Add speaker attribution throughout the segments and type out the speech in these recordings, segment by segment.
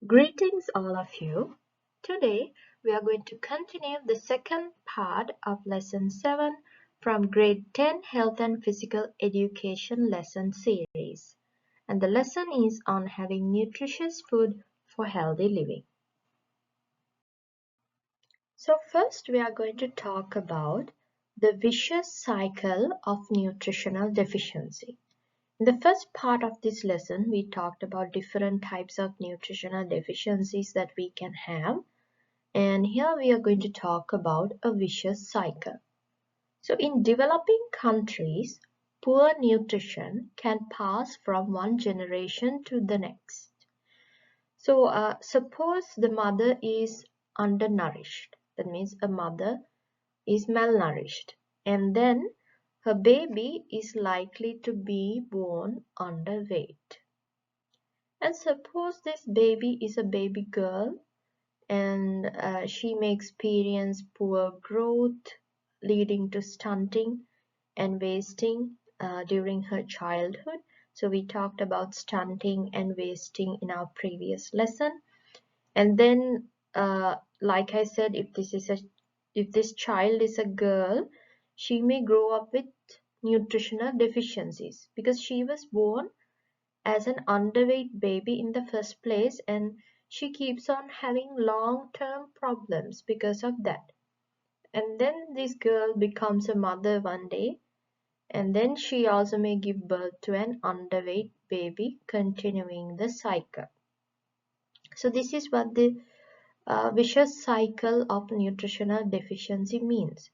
Speaker 1: Greetings all of you. Today we are going to continue the second part of lesson 7 from grade 10 Health and Physical Education lesson series. And the lesson is on having nutritious food for healthy living. So first we are going to talk about the vicious cycle of nutritional deficiency. In the first part of this lesson, we talked about different types of nutritional deficiencies that we can have. And here we are going to talk about a vicious cycle. So in developing countries, poor nutrition can pass from one generation to the next. So suppose the mother is undernourished. That means a mother is malnourished. And then her baby is likely to be born underweight. And suppose this baby is a baby girl and she may experience poor growth leading to stunting and wasting during her childhood. So we talked about stunting and wasting in our previous lesson. And then like I said, if this child is a girl, she may grow up with nutritional deficiencies because she was born as an underweight baby in the first place, and she keeps on having long-term problems because of that. And then this girl becomes a mother one day, and then she also may give birth to an underweight baby, continuing the cycle. So this is what the vicious cycle of nutritional deficiency means.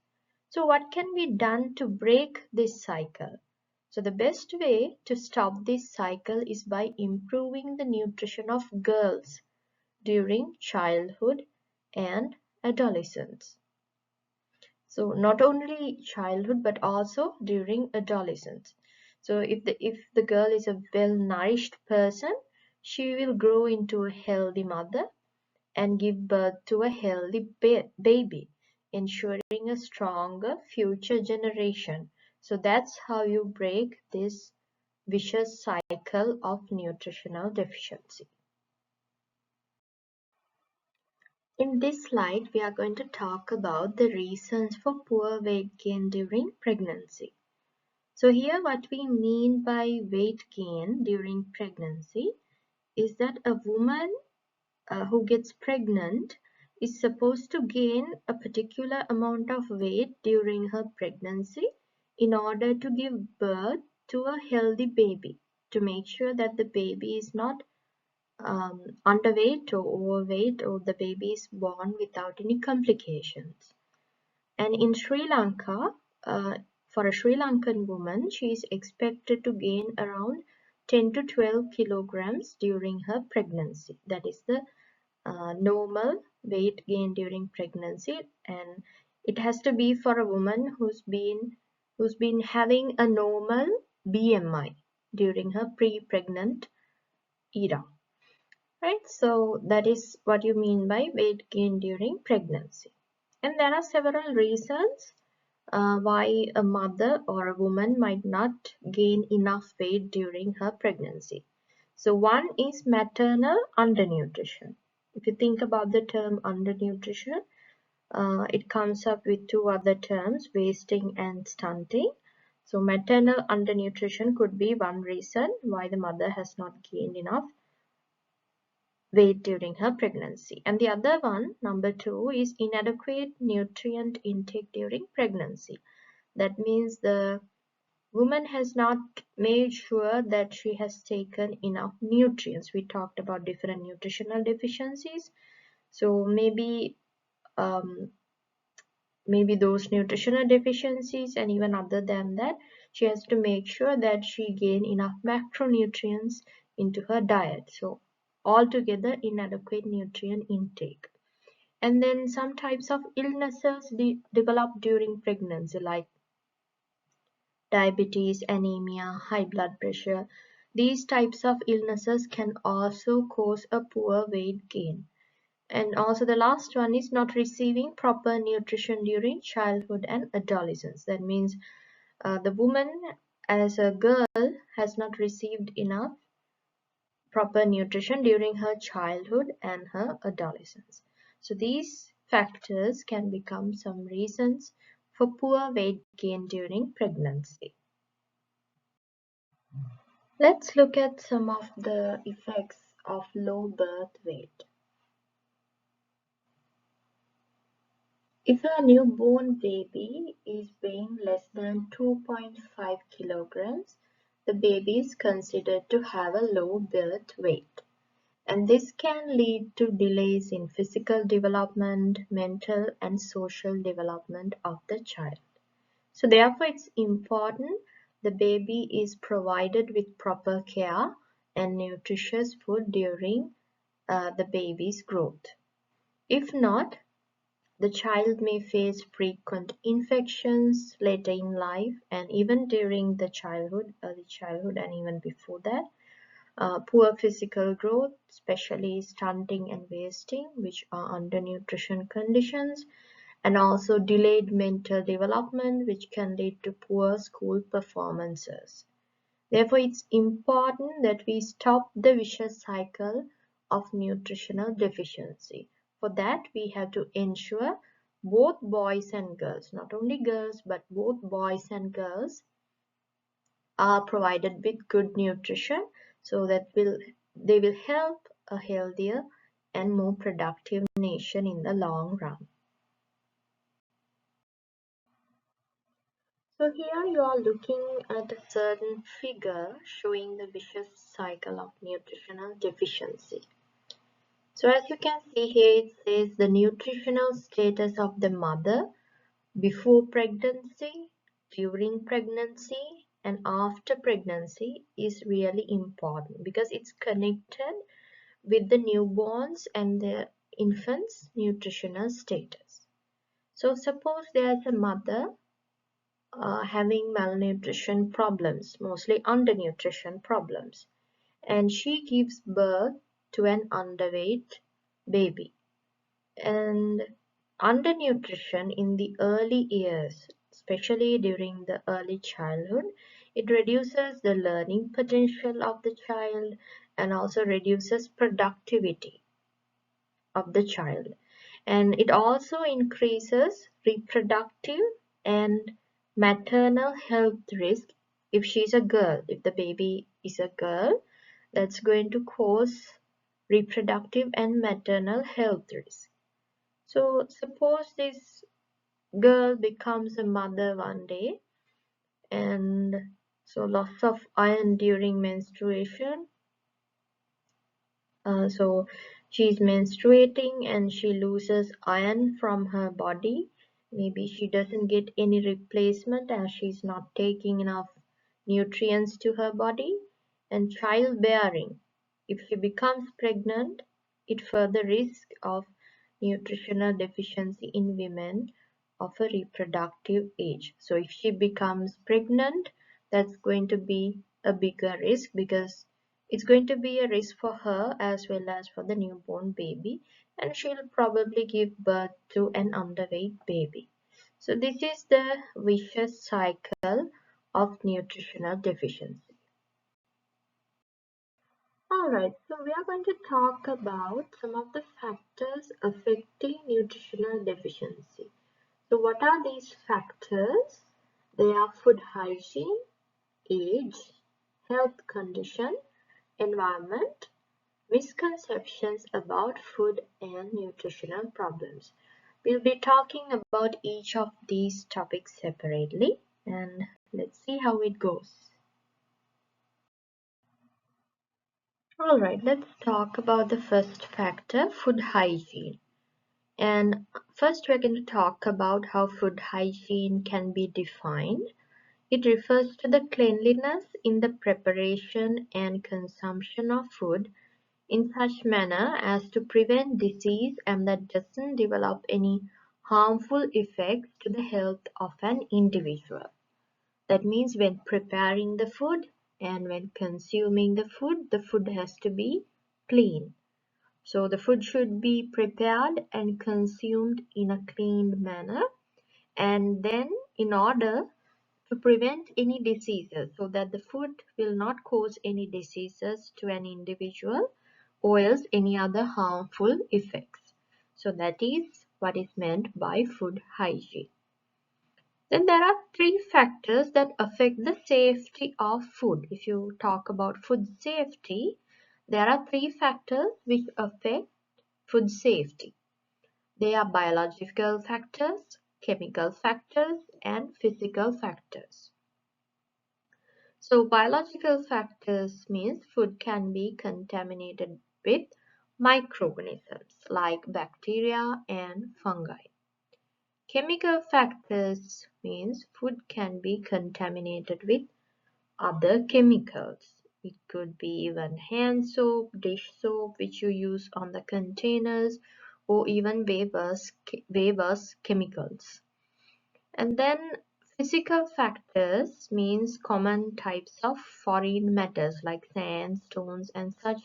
Speaker 1: So what can be done to break this cycle? So the best way to stop this cycle is by improving the nutrition of girls during childhood and adolescence. So not only childhood but also during adolescence. So if the girl is a well-nourished person, she will grow into a healthy mother and give birth to a healthy baby, ensuring a stronger future generation. So that's how you break this vicious cycle of nutritional deficiency. In this slide, we are going to talk about the reasons for poor weight gain during pregnancy. So here what we mean by weight gain during pregnancy is that a woman who gets pregnant is supposed to gain a particular amount of weight during her pregnancy in order to give birth to a healthy baby, to make sure that the baby is not underweight or overweight, or the baby is born without any complications. And in Sri Lanka, for a Sri Lankan woman, she is expected to gain around 10 to 12 kilograms during her pregnancy. That is the normal weight gain during pregnancy, and it has to be for a woman who's been having a normal BMI during her pre-pregnant era, right? So that is what you mean by weight gain during pregnancy. And there are several reasons why a mother or a woman might not gain enough weight during her pregnancy. So one is maternal undernutrition. If you think about the term undernutrition, it comes up with two other terms, wasting and stunting. So maternal undernutrition could be one reason why the mother has not gained enough weight during her pregnancy. And the other one, number 2, is inadequate nutrient intake during pregnancy. That means the woman has not made sure that she has taken enough nutrients. We talked about different nutritional deficiencies. So maybe those nutritional deficiencies, and even other than that, she has to make sure that she gain enough macronutrients into her diet. So altogether inadequate nutrient intake. And then some types of illnesses develop during pregnancy, like diabetes, anemia, high blood pressure. These types of illnesses can also cause a poor weight gain. And also the last one is not receiving proper nutrition during childhood and adolescence. That means the woman as a girl has not received enough proper nutrition during her childhood and her adolescence. So these factors can become some reasons for poor weight gain during pregnancy. Let's look at some of the effects of low birth weight. If a newborn baby is weighing less than 2.5 kilograms, the baby is considered to have a low birth weight. And this can lead to delays in physical development, mental and social development of the child. So therefore it's important the baby is provided with proper care and nutritious food during the baby's growth. If not, the child may face frequent infections later in life and even during the early childhood and even before that. Poor physical growth, especially stunting and wasting, which are undernutrition conditions, and also delayed mental development, which can lead to poor school performances. Therefore, it's important that we stop the vicious cycle of nutritional deficiency. For that, we have to ensure both boys and girls, not only girls, but both boys and girls are provided with good nutrition so that they will help a healthier and more productive nation in the long run. So here you are looking at a certain figure showing the vicious cycle of nutritional deficiency. So as you can see here, it says the nutritional status of the mother before pregnancy, during pregnancy, and after pregnancy is really important because it's connected with the newborns and the infants' nutritional status. So suppose there's a mother having malnutrition problems, mostly undernutrition problems, and she gives birth to an underweight baby. And undernutrition in the early years, especially during the early childhood, it reduces the learning potential of the child and also reduces productivity of the child. And it also increases reproductive and maternal health risk if she's a girl. If the baby is a girl, that's going to cause reproductive and maternal health risk. So suppose this girl becomes a mother one day, and so loss of iron during menstruation. So she's menstruating and she loses iron from her body. Maybe she doesn't get any replacement as she's not taking enough nutrients to her body. And childbearing, if she becomes pregnant, it further risk of nutritional deficiency in women of a reproductive age. So if she becomes pregnant, that's going to be a bigger risk because it's going to be a risk for her as well as for the newborn baby, and she'll probably give birth to an underweight baby. So this is the vicious cycle of nutritional deficiency. Alright, so we are going to talk about some of the factors affecting nutritional deficiency. So what are these factors? They are food hygiene, age, health condition, environment, misconceptions about food and nutritional problems. We'll be talking about each of these topics separately and let's see how it goes. Alright, let's talk about the first factor, food hygiene. And first we're going to talk about how food hygiene can be defined. It refers to the cleanliness in the preparation and consumption of food in such manner as to prevent disease and that doesn't develop any harmful effects to the health of an individual. That means when preparing the food and when consuming the food has to be clean. So the food should be prepared and consumed in a clean manner, and then in order to prevent any diseases, so that the food will not cause any diseases to an individual or else any other harmful effects. So that is what is meant by food hygiene. Then there are three factors that affect the safety of food. If you talk about food safety, there are three factors which affect food safety. They are biological factors, chemical factors, and physical factors. So biological factors means food can be contaminated with microorganisms like bacteria and fungi. Chemical factors means food can be contaminated with other chemicals. It could be even hand soap, dish soap which you use on the containers, or even Weber's chemicals. And then physical factors means common types of foreign matters like sand, stones, and such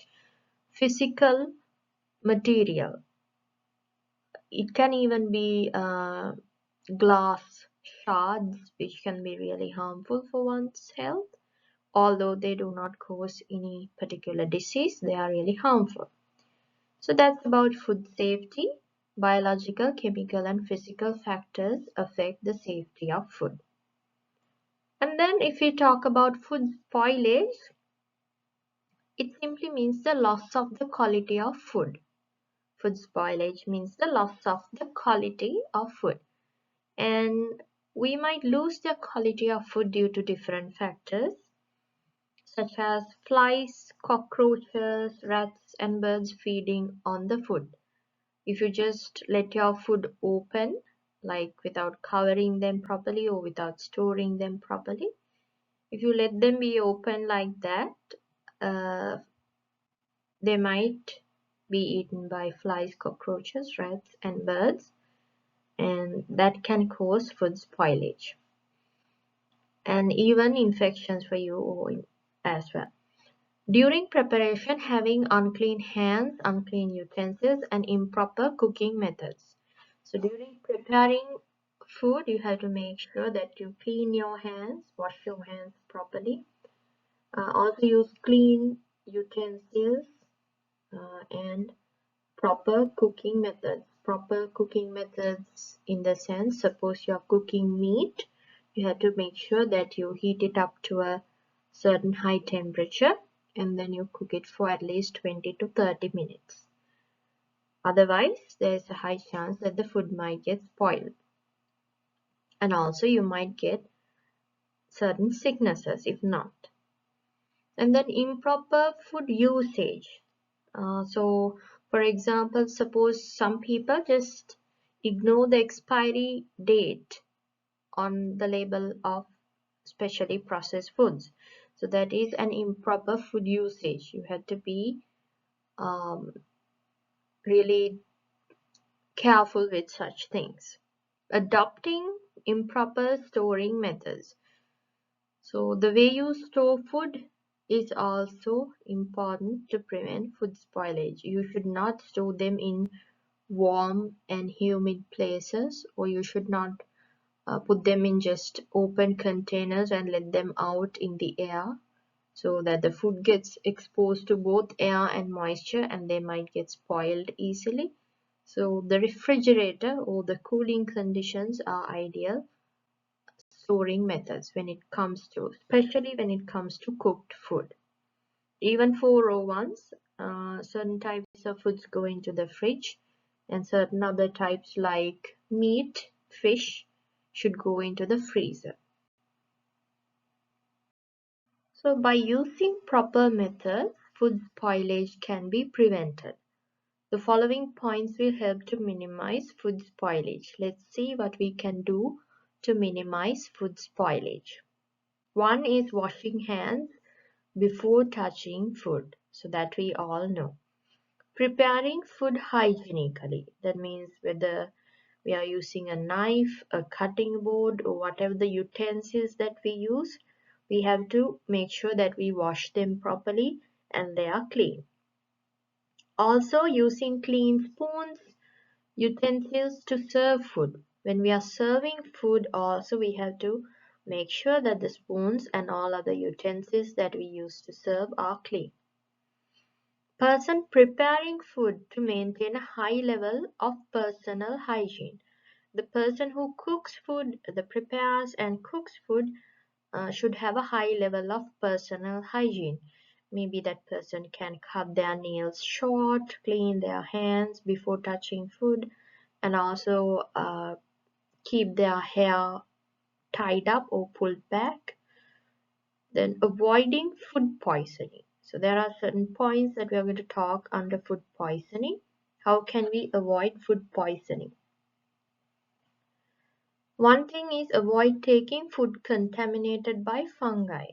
Speaker 1: physical material. It can even be glass shards, which can be really harmful for one's health. Although they do not cause any particular disease, they are really harmful. So that's about food safety. Biological, chemical, and physical factors affect the safety of food. And then if we talk about food spoilage, it simply means the loss of the quality of food. Food spoilage means the loss of the quality of food. And we might lose the quality of food due to different factors, such as flies, cockroaches, rats, and birds feeding on the food. If you just let your food open, like without covering them properly or without storing them properly, if you let them be open like that, they might be eaten by flies, cockroaches, rats, and birds, and that can cause food spoilage and even infections for you as well. During preparation, having unclean hands, unclean utensils, and improper cooking methods. So during preparing food, you have to make sure that you clean your hands, wash your hands properly. Also use clean utensils and proper cooking methods. Proper cooking methods in the sense, suppose you are cooking meat, you have to make sure that you heat it up to a certain high temperature and then you cook it for at least 20 to 30 minutes. Otherwise, there is a high chance that the food might get spoiled. And also you might get certain sicknesses if not. And then improper food usage. So for example, suppose some people just ignore the expiry date on the label of specially processed foods. So that is an improper food usage. You have to be really careful with such things. Adopting improper storing methods. So the way you store food is also important to prevent food spoilage. You should not store them in warm and humid places, or you should not put them in just open containers and let them out in the air, so that the food gets exposed to both air and moisture and they might get spoiled easily. So the refrigerator or the cooling conditions are ideal storing methods when it comes to, especially when it comes to cooked food. Even for raw ones, certain types of foods go into the fridge and certain other types like meat, fish should go into the freezer. So by using proper methods, food spoilage can be prevented. The following points will help to minimize food spoilage. Let's see what we can do to minimize food spoilage. One is washing hands before touching food, so that we all know. Preparing food hygienically, that means whether we are using a knife, a cutting board, or whatever the utensils that we use, we have to make sure that we wash them properly and they are clean. Also using clean spoons, utensils to serve food. When we are serving food also we have to Make sure that the spoons and all other utensils that we use to serve are clean. Person preparing food to maintain a high level of personal hygiene. The person who cooks food, the prepares and cooks food should have a high level of personal hygiene. Maybe that person can cut their nails short, clean their hands before touching food, and also keep their hair tied up or pulled back. Then avoiding food poisoning. So there are certain points that we are going to talk under food poisoning. How can we avoid food poisoning? One thing is avoid taking food contaminated by fungi.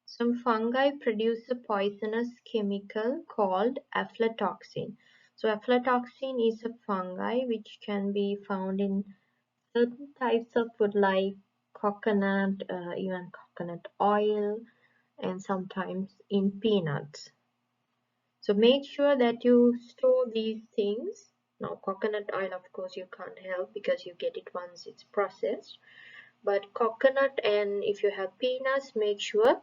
Speaker 1: Some fungi produce a poisonous chemical called aflatoxin. So aflatoxin is a fungi which can be found in certain types of food like coconut, even coconut oil, and sometimes in peanuts. So make sure that you store these things. Now coconut oil, of course, you can't help because you get it once it's processed. But coconut, and if you have peanuts, make sure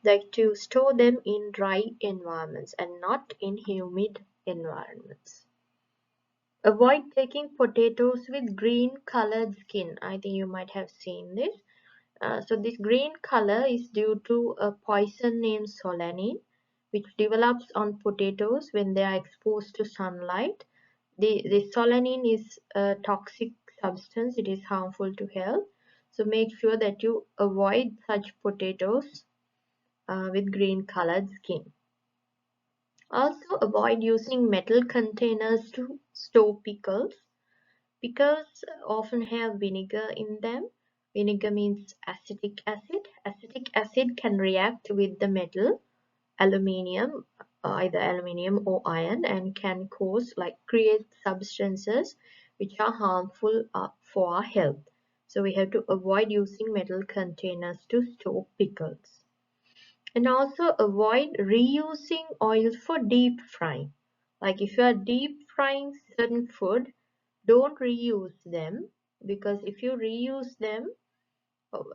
Speaker 1: that you store them in dry environments and not in humid environments. Avoid taking potatoes with green colored skin. I think you might have seen this. So this green color is due to a poison named solanine, which develops on potatoes when they are exposed to sunlight. The solanine is a toxic substance. It is harmful to health. So make sure that you avoid such potatoes with green colored skin. Also avoid using metal containers to store pickles. Pickles often have vinegar in them. Vinegar means acetic acid. Acetic acid can react with the metal, aluminium, either aluminium or iron, and can create substances which are harmful for our health. So we have to avoid using metal containers to store pickles. And also avoid reusing oil for deep frying. Like if you are deep frying certain food, don't reuse them, because if you reuse them,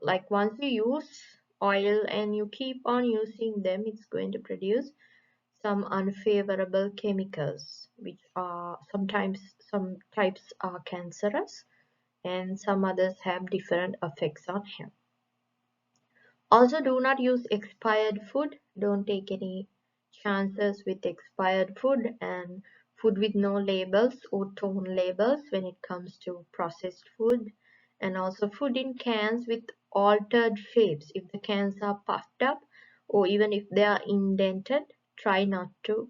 Speaker 1: like once you use oil and you keep on using them, it's going to produce some unfavorable chemicals, which are sometimes some types are cancerous and some others have different effects on health. Also, do not use expired food. Don't take any chances with expired food and food with no labels or torn labels when it comes to processed food. And also food in cans with altered shapes. If the cans are puffed up or even if they are indented, try not to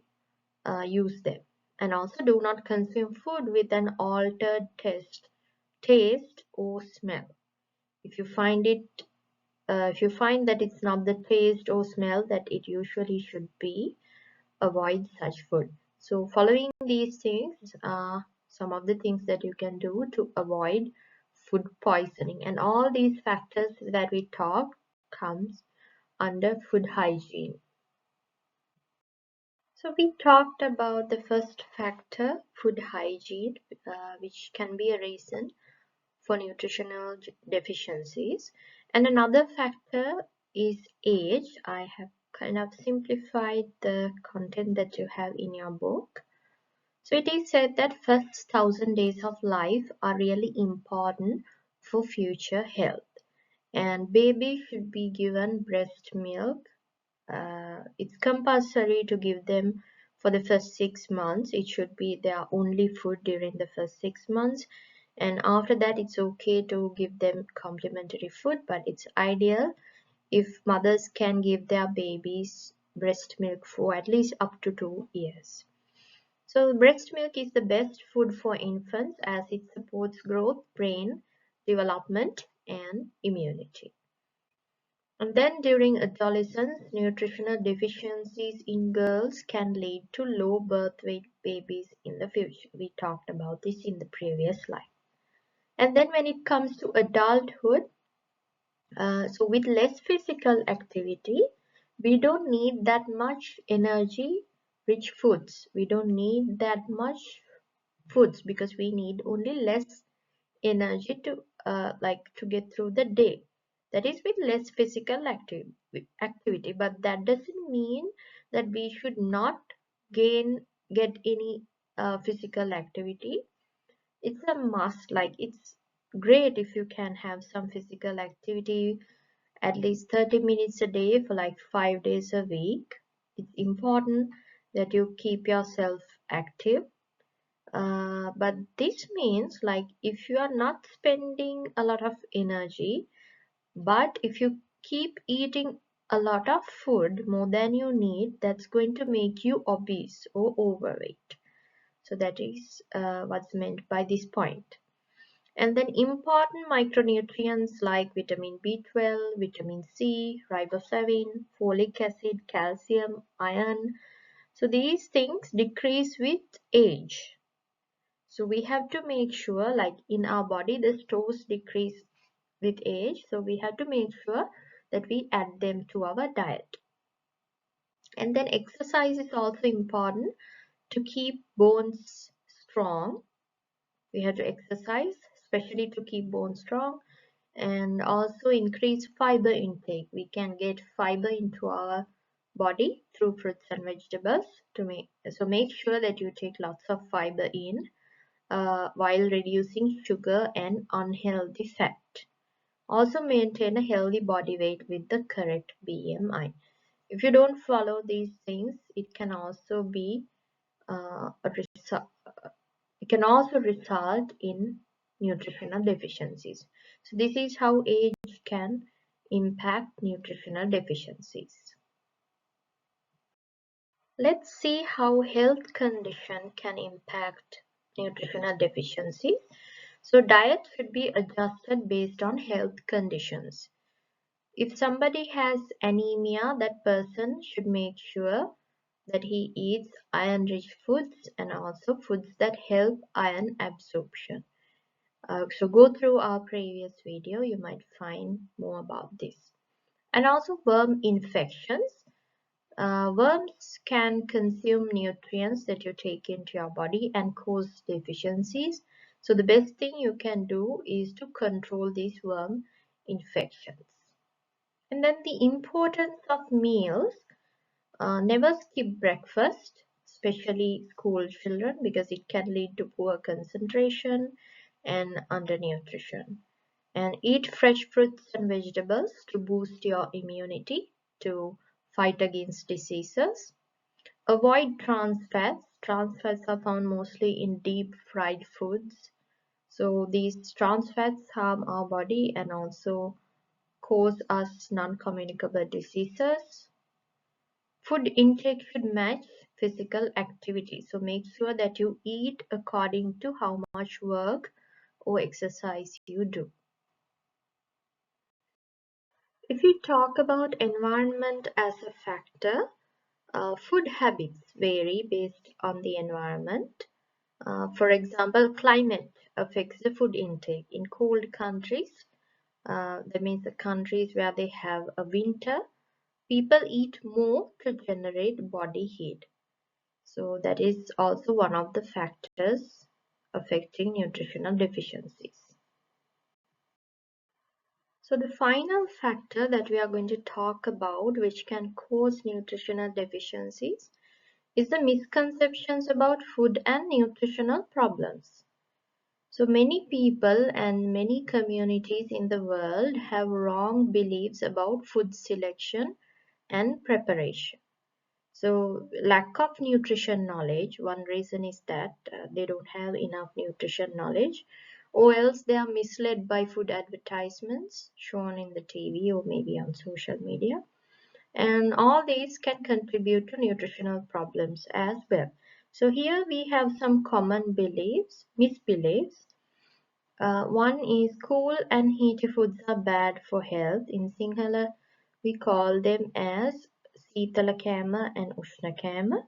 Speaker 1: use them. And also do not consume food with an altered taste or smell. If you find that it's not the taste or smell that it usually should be, avoid such food. So following these things are some of the things that you can do to avoid food poisoning, and all these factors that we talk comes under food hygiene. So we talked about the first factor, food hygiene, which can be a reason for nutritional deficiencies. And another factor is age. I have kind of simplified the content that you have in your book. So it is said that first 1,000 days of life are really important for future health. And baby should be given breast milk. It's compulsory to give them for the first 6 months. It should be their only food during the first 6 months, and after that it's okay to give them complementary food, but it's ideal if mothers can give their babies breast milk for at least up to 2 years. So breast milk is the best food for infants as it supports growth, brain development, and immunity. And then during adolescence, nutritional deficiencies in girls can lead to low birth weight babies in the future. We talked about this in the previous slide. And then when it comes to adulthood, so with less physical activity, we don't need that much energy rich foods. We don't need that much foods because we need only less energy to to get through the day. that is with less physical activity, but that doesn't mean that we should not get any physical activity. It's a must. Like, it's great if you can have some physical activity at least 30 minutes a day for like 5 days a week. It's important that you keep yourself active. But this means, like, if you are not spending a lot of energy, but if you keep eating a lot of food more than you need, that's going to make you obese or overweight. So that is what's meant by this point. And then important micronutrients like vitamin B12, vitamin C, riboflavin, folic acid, calcium, iron. So these things decrease with age. So we have to make sure, like in our body, the stores decrease with age. So we have to make sure that we add them to our diet. And then exercise is also important to keep bones strong. We have to exercise, especially to keep bones strong, and also increase fiber intake. We can get fiber into our body through fruits and vegetables. Make sure that you take lots of fiber in while reducing sugar and unhealthy fat. Also maintain a healthy body weight with the correct BMI. If you don't follow these things, it can also be it can also result in nutritional deficiencies. So this is how age can impact nutritional deficiencies. Let's see how health condition can impact nutritional deficiencies. So diet should be adjusted based on health conditions. If somebody has anemia, that person should make sure that he eats iron-rich foods and also foods that help iron absorption. So go through our previous video, you might find more about this. And also worm infections. Worms can consume nutrients that you take into your body and cause deficiencies. So the best thing you can do is to control these worm infections. And then the importance of meals. Never skip breakfast, especially school children, because it can lead to poor concentration and undernutrition. And eat fresh fruits and vegetables to boost your immunity to fight against diseases. Avoid trans fats. Trans fats are found mostly in deep fried foods. So these trans fats harm our body and also cause us non-communicable diseases. Food intake should match physical activity. So make sure that you eat according to how much work or exercise you do. If we talk about environment as a factor, food habits vary based on the environment. For example, climate affects the food intake. In cold countries, that means the countries where they have a winter, people eat more to generate body heat. So that is also one of the factors affecting nutritional deficiencies. So the final factor that we are going to talk about, which can cause nutritional deficiencies, is the misconceptions about food and nutritional problems. So many people and many communities in the world have wrong beliefs about food selection and preparation. So lack of nutrition knowledge, one reason is that they don't have enough nutrition knowledge, or else they are misled by food advertisements shown in the TV or maybe on social media. And all these can contribute to nutritional problems as well. So here we have some common beliefs, misbeliefs. One is cool and heaty foods are bad for health. In Sinhala, we call them as Sitala Kama and Ushna Kama.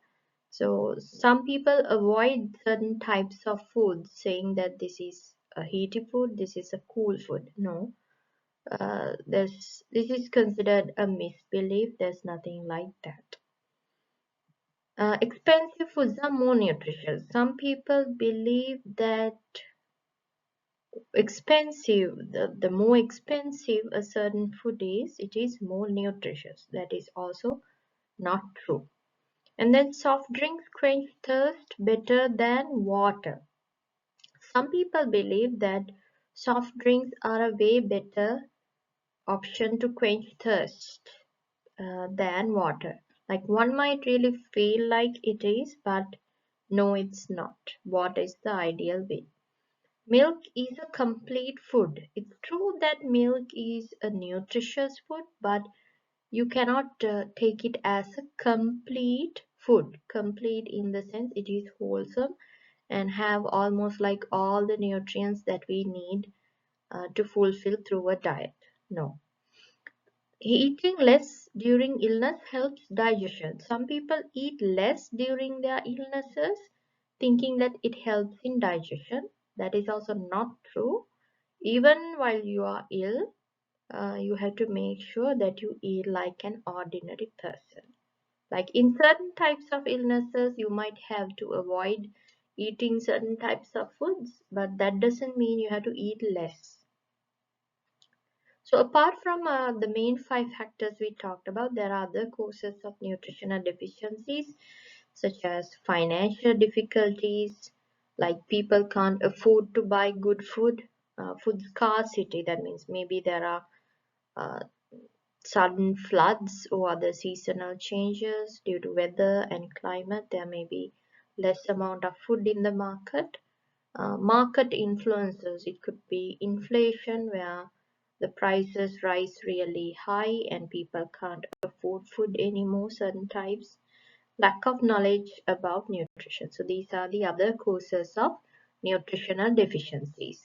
Speaker 1: So some people avoid certain types of food, saying that this is a heaty food, this is a cool food. No, this is considered a misbelief. There's nothing like that. Expensive foods are more nutritious. Some people believe that expensive, the more expensive a certain food is, it is more nutritious. That is also not true. And then soft drinks quench thirst better than water. Some people believe that soft drinks are a way better option to quench thirst than water. Like one might really feel like it is, but no, it's not. Water is the ideal way. Milk is a complete food. It's true that milk is a nutritious food, but you cannot take it as a complete food. Complete in the sense it is wholesome and have almost like all the nutrients that we need to fulfill through a diet. No. Eating less during illness helps digestion. Some people eat less during their illnesses, thinking that it helps in digestion. That is also not true. Even while you are ill, you have to make sure that you eat like an ordinary person. Like in certain types of illnesses, you might have to avoid eating certain types of foods, but that doesn't mean you have to eat less. So apart from the main 5 factors we talked about, there are other causes of nutritional deficiencies such as financial difficulties, like people can't afford to buy good food, food scarcity. That means maybe there are uh, sudden floods or other seasonal changes due to weather and climate. There may be less amount of food in the market. Market influences, it could be inflation where the prices rise really high and people can't afford food anymore, certain types. Lack of knowledge about nutrition. So these are the other causes of nutritional deficiencies.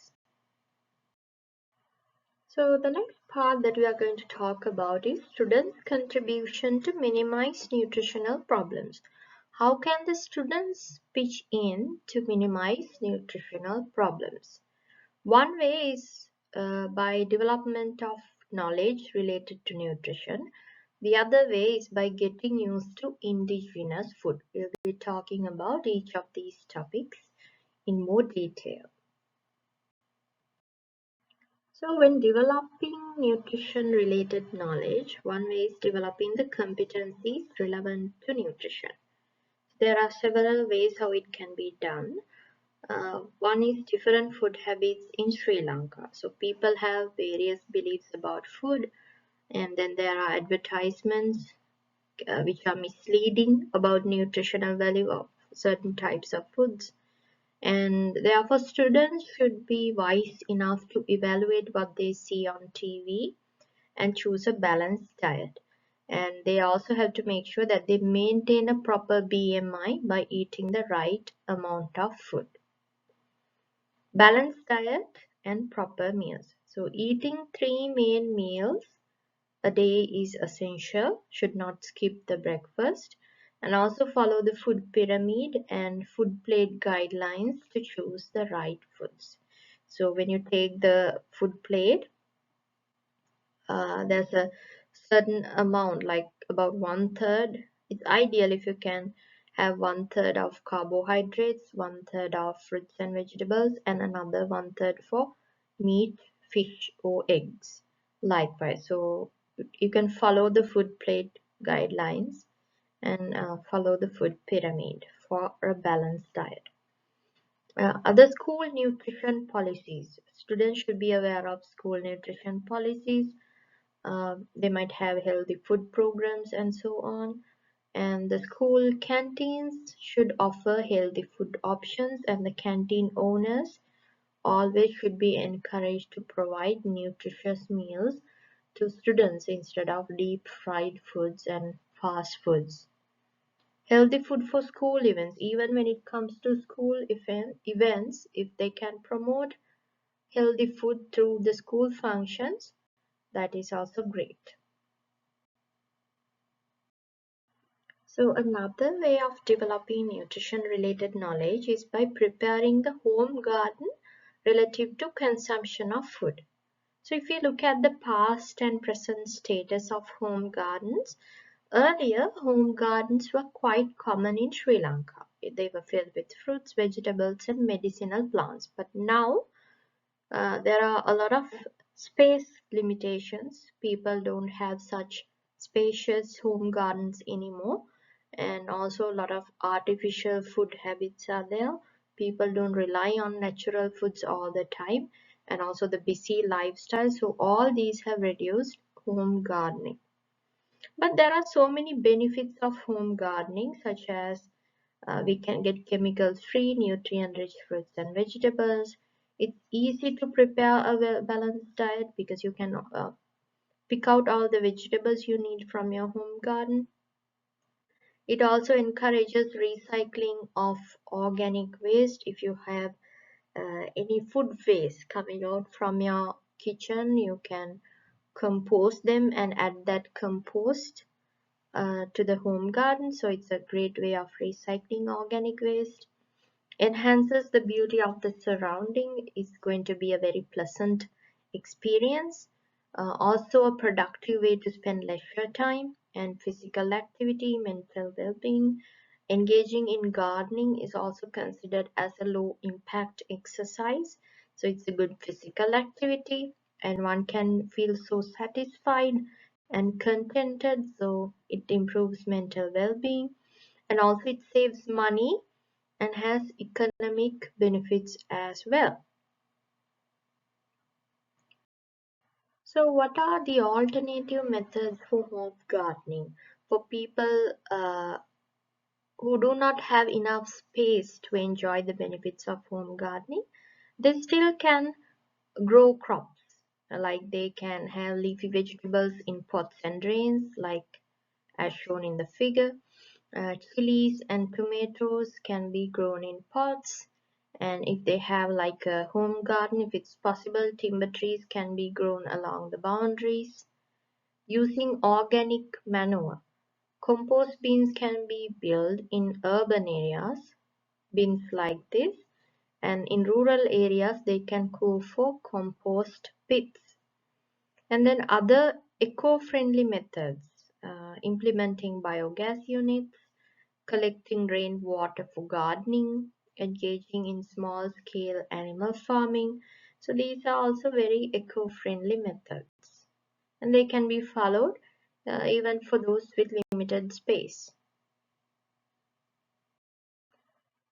Speaker 1: So the next part that we are going to talk about is students' contribution to minimize nutritional problems. How can the students pitch in to minimize nutritional problems? One way is by development of knowledge related to nutrition. The other way is by getting used to indigenous food. We'll be talking about each of these topics in more detail. So when developing nutrition related knowledge, one way is developing the competencies relevant to nutrition. There are several ways how it can be done. One is different food habits in Sri Lanka. So people have various beliefs about food, and then there are advertisements which are misleading about nutritional value of certain types of foods. And therefore, students should be wise enough to evaluate what they see on TV and choose a balanced diet. And they also have to make sure that they maintain a proper BMI by eating the right amount of food. Balanced diet and proper meals. So eating 3 main meals a day is essential, should not skip the breakfast, and also follow the food pyramid and food plate guidelines to choose the right foods. So when you take the food plate, there's a certain amount, like about 1/3. It's ideal if you can have 1/3 of carbohydrates, 1/3 of fruits and vegetables, and another 1/3 for meat, fish, or eggs. Likewise, so you can follow the food plate guidelines and follow the food pyramid for a balanced diet. Other school nutrition policies. Students should be aware of school nutrition policies. They might have healthy food programs and so on. And the school canteens should offer healthy food options, and the canteen owners always should be encouraged to provide nutritious meals to students instead of deep fried foods and fast foods. Healthy food for school events, even when it comes to school events, if they can promote healthy food through the school functions, that is also great. So another way of developing nutrition related knowledge is by preparing the home garden relative to consumption of food. So if you look at the past and present status of home gardens, earlier home gardens were quite common in Sri Lanka. They were filled with fruits, vegetables and medicinal plants. But now There are a lot of space limitations. People don't have such spacious home gardens anymore, and also a lot of artificial food habits are there. People don't rely on natural foods all the time, and also the busy lifestyle. So all these have reduced home gardening. But there are so many benefits of home gardening, such as we can get chemical-free, nutrient-rich fruits and vegetables. It's easy to prepare a well-balanced diet because you can pick out all the vegetables you need from your home garden. It also encourages recycling of organic waste. If you have any food waste coming out from your kitchen, you can compost them and add that compost to the home garden. So it's a great way of recycling organic waste. Enhances the beauty of the surrounding, is going to be a very pleasant experience. Also a productive way to spend leisure time and physical activity, mental well-being. Engaging in gardening is also considered as a low impact exercise. So it's a good physical activity and one can feel so satisfied and contented. So it improves mental well-being and also it saves money and has economic benefits as well. So what are the alternative methods for home gardening for people who do not have enough space to enjoy the benefits of home gardening? They still can grow crops, like they can have leafy vegetables in pots and drains, like as shown in the figure. Chilies and tomatoes can be grown in pots, and if they have like a home garden, if it's possible, timber trees can be grown along the boundaries. Using organic manure, compost bins can be built in urban areas, bins like this, and in rural areas they can go for compost pits. And then other eco-friendly methods, implementing biogas units, collecting rainwater for gardening, engaging in small scale animal farming. So these are also very eco-friendly methods and they can be followed even for those with limited space.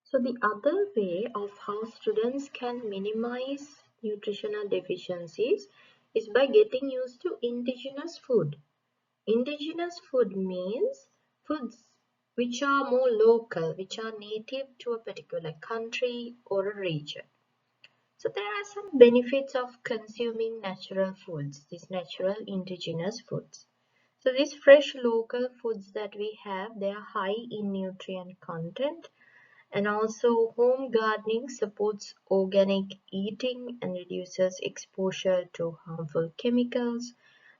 Speaker 1: So the other way of how students can minimize nutritional deficiencies is by getting used to indigenous food. Indigenous food means foods which are more local, which are native to a particular country or a region. So there are some benefits of consuming natural foods, these natural indigenous foods. So these fresh local foods that we have, they are high in nutrient content, and also home gardening supports organic eating and reduces exposure to harmful chemicals.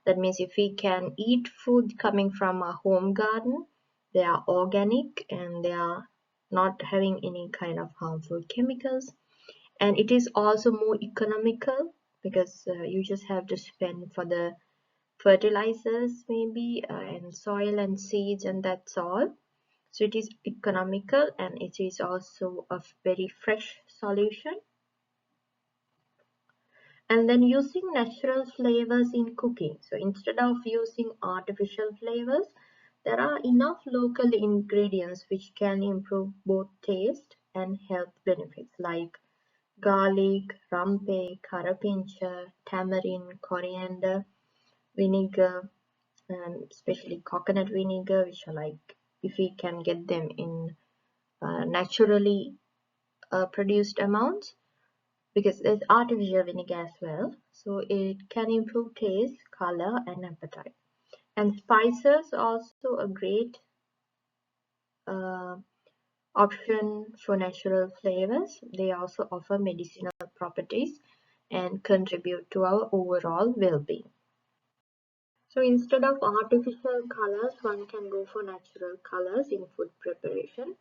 Speaker 1: That means if we can eat food coming from a home garden, they are organic and they are not having any kind of harmful chemicals. And it is also more economical because you just have to spend for the fertilizers maybe and soil and seeds and that's all. So it is economical and it is also a very fresh solution. And then using natural flavors in cooking. So instead of using artificial flavors, there are enough local ingredients which can improve both taste and health benefits like garlic, rampe, carapincha, tamarind, coriander, vinegar, and especially coconut vinegar, which are like if we can get them in naturally produced amounts, because there's artificial vinegar as well, so it can improve taste, color and appetite. And spices also a great uh, option for natural flavors. They also offer medicinal properties and contribute to our overall well-being. So instead of artificial colors, one can go for natural colors in food preparation,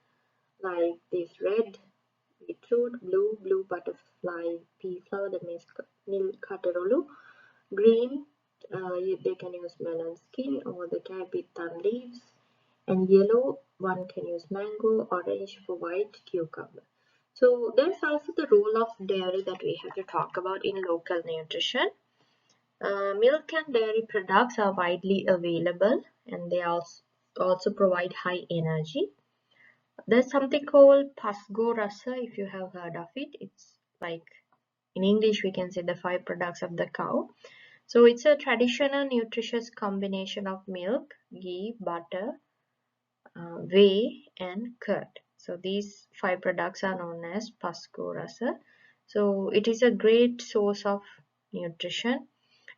Speaker 1: like this red, beetroot, blue butterfly pea flower, that means nil katerolu, green, they can use melon skin or the capitan leaves, and yellow, one can use mango, orange for white cucumber. So there's also the role of dairy that we have to talk about in local nutrition. Milk and dairy products are widely available and they also provide high energy. There's something called pasgo rasa, if you have heard of it. It's like, in English we can say the 5 products of the cow. So it's a traditional nutritious combination of milk, ghee, butter, whey and curd. So these 5 products are known as pasco rasa. So it is a great source of nutrition,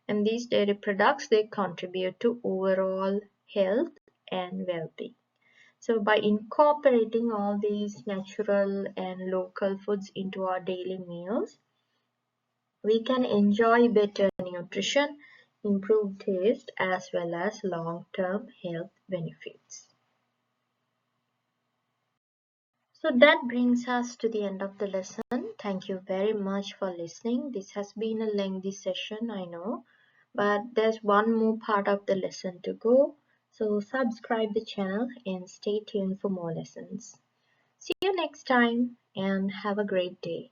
Speaker 1: and these dairy products, they contribute to overall health and well-being. So by incorporating all these natural and local foods into our daily meals, we can enjoy better nutrition, improved taste, as well as long-term health benefits. So that brings us to the end of the lesson. Thank you very much for listening. This has been a lengthy session, I know, but there's one more part of the lesson to go. So subscribe the channel and stay tuned for more lessons. See you next time and have a great day.